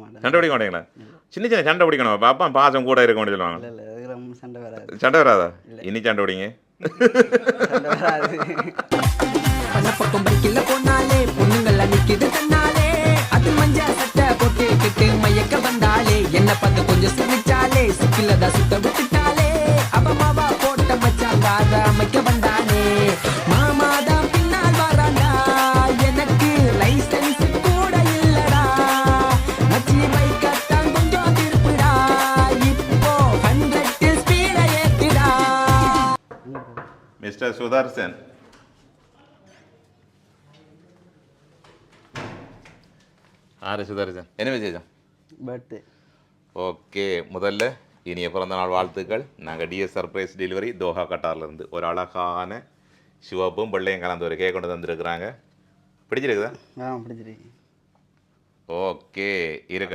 மாட்டேன். சண்டை பிடிக்க மாட்டீங்களா? சின்ன சின்ன சண்டை பிடிக்கணும், பாப்பா பாசம் கூட இருக்க முடியும் சொல்லுவாங்க. இல்லை இல்லை அதுக்கு ரொம்ப சண்டை வராது. சண்டை வராதா? இனி சண்டை பிடிங்க. சண்டை வராது. பக்கம் பைக்கில் போனாலே பொண்ணுங்கள் நிற்கிது தன்னாலே, அது மஞ்சா சட்டை போட்டு கிட்டு மயக்க வந்தாலே, என்ன பார்த்து கொஞ்சம் சிரிச்சாலே, சிக்கிலதா சுத்த விட்டுட்டாலே, அவ மாவா போட்ட மச்சாங்க அதை அமைக்க வந்தானே, மாமாதான் பின்னால் வராண்டா, எனக்கு லைசன்ஸ் கூட இல்லடா, மச்சி பைக்கத்தான் கொஞ்சம் திருப்புடா, இப்போ 100 ஸ்பீட ஏத்துடா. மிஸ்டர் சுதர்சன், ஆறு சுதர்சன், என்ன விசேஷம்? பர்த்டே. ஓகே, முதல்ல இனிய பிறந்த நாள் வாழ்த்துக்கள். நாங்கள் டிஎஸ் சர்ப்ரைஸ் டெலிவரி தோஹா கட்டார்லேருந்து ஒரு அழகான சிவப்பும் வெள்ளையும் கலந்து ஒரு கேக் கொண்டு வந்துருக்குறாங்க. பிடிச்சிருக்குதா? பிடிச்சிருக்கு. ஓகே, இருக்கு.